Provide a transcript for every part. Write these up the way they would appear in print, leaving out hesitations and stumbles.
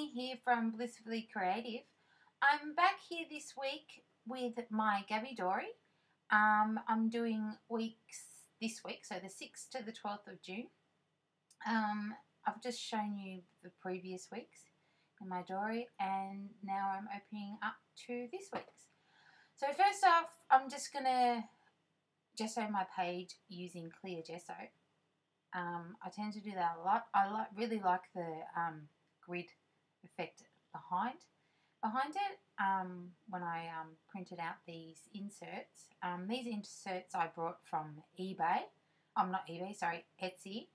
Connie here from Blissfully Creative. I'm back here this week with my GabbyDori. I'm doing weeks this week, so the 6th to the 12th of June. I've just shown you the previous weeks in my Dory, and now I'm opening up to this week's. So first off, I'm just going to gesso my page using clear gesso. I tend to do that a lot. I really like the grid effect behind it when I printed out these inserts. These inserts I brought from eBay. Not eBay, sorry, Etsy.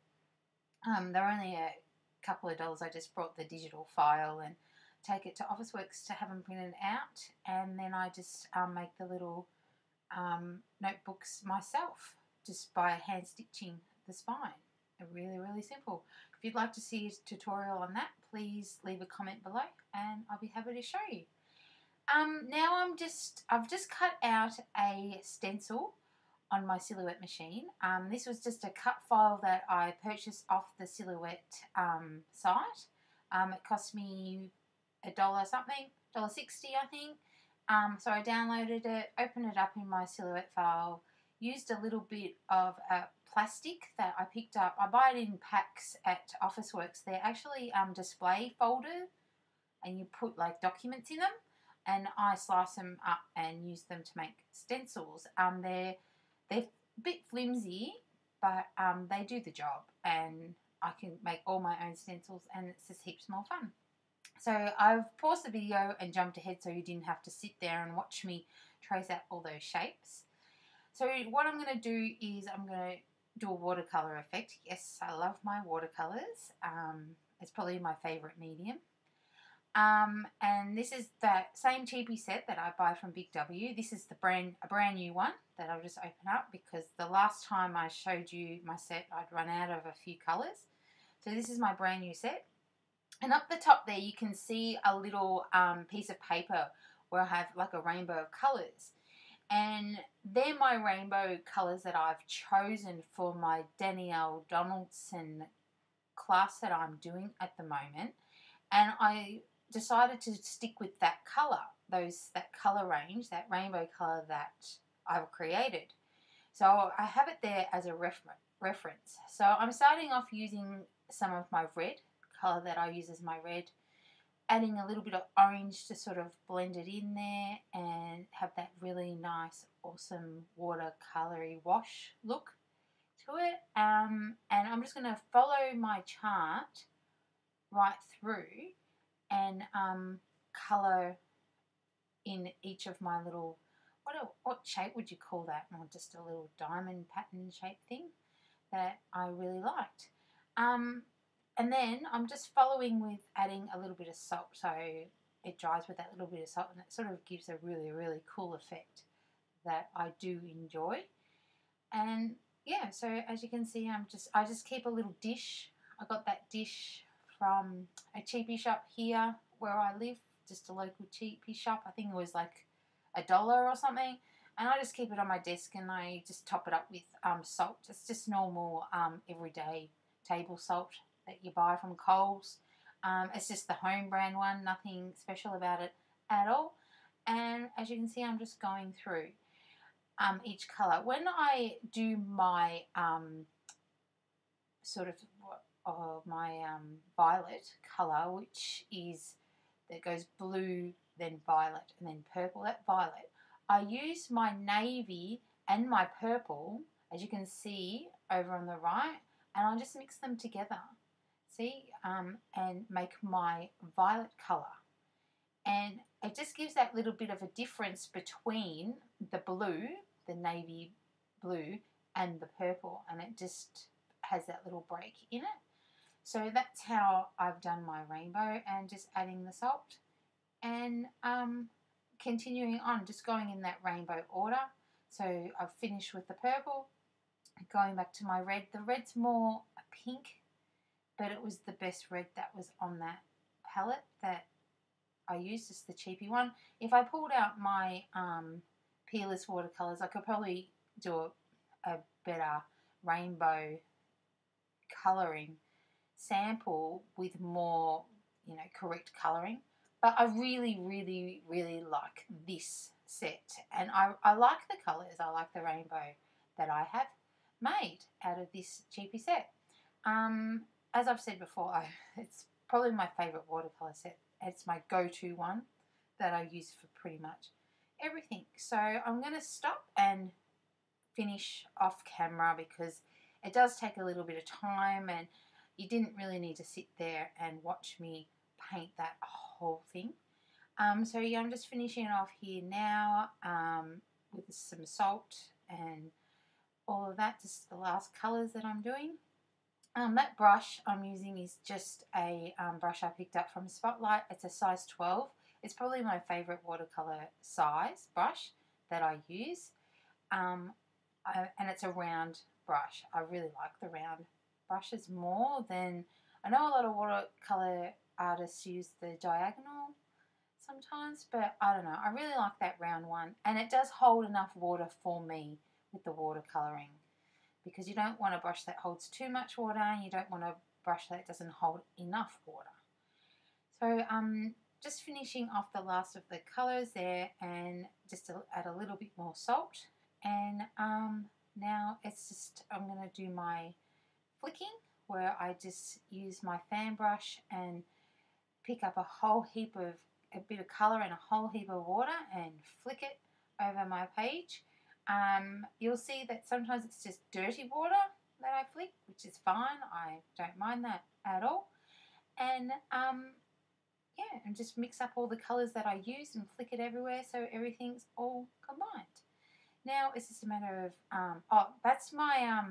They're only a couple of dollars. I just brought the digital file and take it to Officeworks to have them printed out, and then I just make the little notebooks myself just by hand stitching the spine. Really, really simple. If you'd like to see a tutorial on that, please leave a comment below and I'll be happy to show you. Now I've just cut out a stencil on my Silhouette machine. This was just a cut file that I purchased off the Silhouette site. It cost me $1 something, $1.60 I think. So I downloaded it, opened it up in my Silhouette file, used a little bit of plastic that I picked up. I buy it in packs at Officeworks. They're actually display folders, and you put like documents in them, and I slice them up and use them to make stencils. They're a bit flimsy, but they do the job, and I can make all my own stencils, and it's just heaps more fun. So I've paused the video and jumped ahead so you didn't have to sit there and watch me trace out all those shapes. So what I'm going to do is I'm going to do a watercolor effect. Yes, I love my watercolors. It's probably my favorite medium. And this is the same cheapy set that I buy from Big W. This is a brand new one that I'll just open up because the last time I showed you my set I'd run out of a few colors. So this is my brand new set. And up the top there you can see a little piece of paper where I have like a rainbow of colors. And they're my rainbow colours that I've chosen for my Danielle Donaldson class that I'm doing at the moment. And I decided to stick with that colour, that colour range, that rainbow colour that I've created. So I have it there as a reference. So I'm starting off using some of my red colour that I use as my red, adding a little bit of orange to sort of blend it in there and have that really nice, awesome watercolory wash look to it. And I'm just going to follow my chart right through and colour in each of my little, what shape would you call that? Well, just a little diamond pattern shape thing that I really liked. And then I'm just following with adding a little bit of salt, so it dries with that little bit of salt, and it sort of gives a really, really cool effect that I do enjoy. And yeah, so as you can see, I just keep a little dish. I got that dish from a cheapy shop here where I live, just a local cheapy shop. I think it was like $1 or something. And I just keep it on my desk and I just top it up with salt. It's just normal everyday table salt that you buy from Coles. It's just the home brand one, nothing special about it at all. And as you can see, I'm just going through each colour. When I do my my violet colour, which is, that goes blue, then violet, and then purple, that violet, I use my navy and my purple, as you can see over on the right, and I just mix them together. See, and make my violet colour, and it just gives that little bit of a difference between the blue, the navy blue, and the purple, and it just has that little break in it. So that's how I've done my rainbow, and just adding the salt and continuing on, just going in that rainbow order. So I've finished with the purple, going back to my red. The red's more a pink, but it was the best red that was on that palette that I used, just the cheapy one. If I pulled out my peerless watercolours, I could probably do a better rainbow colouring sample with more you know, correct colouring. But I really, really, really like this set. And I like the colours. I like the rainbow that I have made out of this cheapy set. As I've said before, it's probably my favourite watercolour set. It's my go-to one that I use for pretty much everything. So I'm going to stop and finish off camera because it does take a little bit of time, and you didn't really need to sit there and watch me paint that whole thing. So yeah, I'm just finishing it off here now with some salt and all of that, just the last colours that I'm doing. That brush I'm using is just a brush I picked up from Spotlight. It's a size 12. It's probably my favourite watercolour size brush that I use. And it's a round brush. I really like the round brushes more than, I know a lot of watercolour artists use the diagonal sometimes, but I don't know. I really like that round one, and it does hold enough water for me with the watercolouring, because you don't want a brush that holds too much water and you don't want a brush that doesn't hold enough water. So just finishing off the last of the colours there, and just to add a little bit more salt. And now it's just, I'm going to do my flicking, where I just use my fan brush and pick up a bit of colour and a whole heap of water and flick it over my page. You'll see that sometimes it's just dirty water that I flick, which is fine. I don't mind that at all. And yeah, and just mix up all the colours that I use and flick it everywhere so everything's all combined. Now it's just a matter of, oh, that's my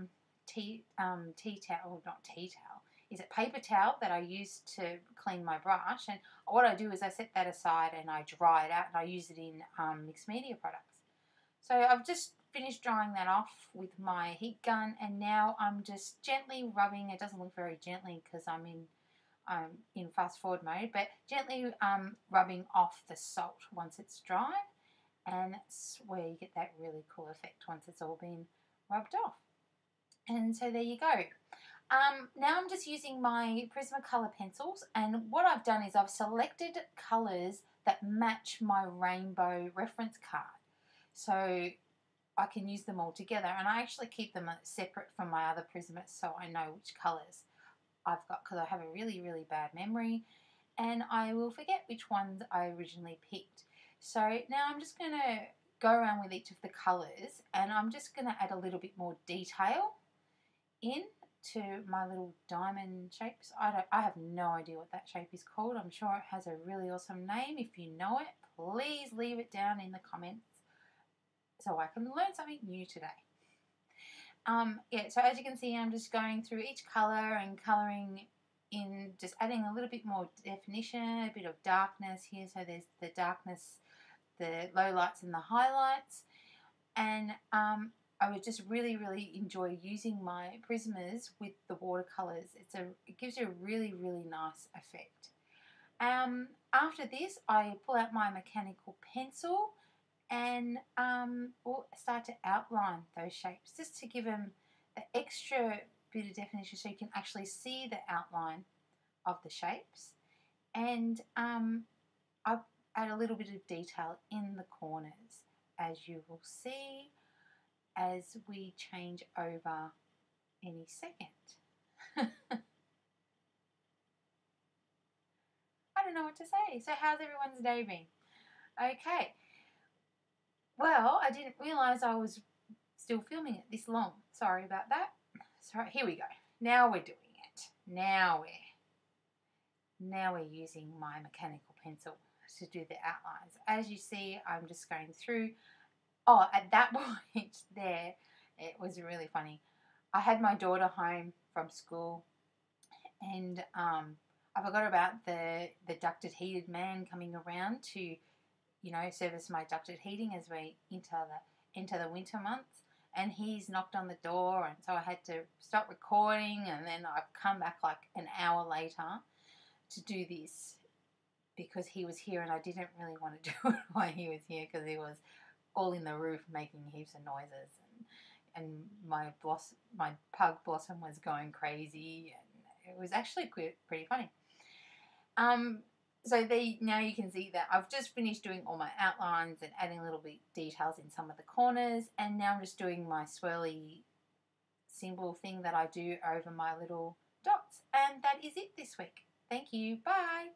tea towel, not tea towel, is it paper towel that I use to clean my brush. And what I do is I set that aside and I dry it out, and I use it in mixed media products. So I've just finished drying that off with my heat gun, and now I'm just gently rubbing. It doesn't look very gently because I'm in fast forward mode, but gently rubbing off the salt once it's dried, and that's where you get that really cool effect once it's all been rubbed off. And so there you go. Now I'm just using my Prismacolor pencils, and what I've done is I've selected colours that match my rainbow reference card, so I can use them all together, and I actually keep them separate from my other Prismas so I know which colours I've got, because I have a really, really bad memory and I will forget which ones I originally picked. So now I'm just going to go around with each of the colours, and I'm just going to add a little bit more detail in to my little diamond shapes. I have no idea what that shape is called. I'm sure it has a really awesome name. If you know it, please leave it down in the comments so I can learn something new today. Yeah, so as you can see, I'm just going through each colour and colouring in, just adding a little bit more definition, a bit of darkness here. So there's the darkness, the lowlights and the highlights. And I would just really, really enjoy using my Prismas with the watercolours. It gives you a really, really nice effect. After this, I pull out my mechanical pencil and we'll start to outline those shapes, just to give them an extra bit of definition so you can actually see the outline of the shapes. And I add a little bit of detail in the corners, as you will see as we change over any second. I don't know what to say. So how's everyone's day been? Okay. Well, I didn't realise I was still filming it this long. Sorry about that. So here we go. Now we're doing it. Now we're using my mechanical pencil to do the outlines. As you see, I'm just going through. Oh, at that point there, it was really funny. I had my daughter home from school, and I forgot about the ducted heated man coming around to, you know, service my ducted heating as we enter the winter months. And he's knocked on the door, and so I had to stop recording, and then I've come back like an hour later to do this because he was here, and I didn't really want to do it while he was here because he was all in the roof making heaps of noises, and my pug Blossom was going crazy, and it was actually pretty funny. So now you can see that I've just finished doing all my outlines and adding little bit details in some of the corners, and now I'm just doing my swirly symbol thing that I do over my little dots. And that is it this week. Thank you. Bye.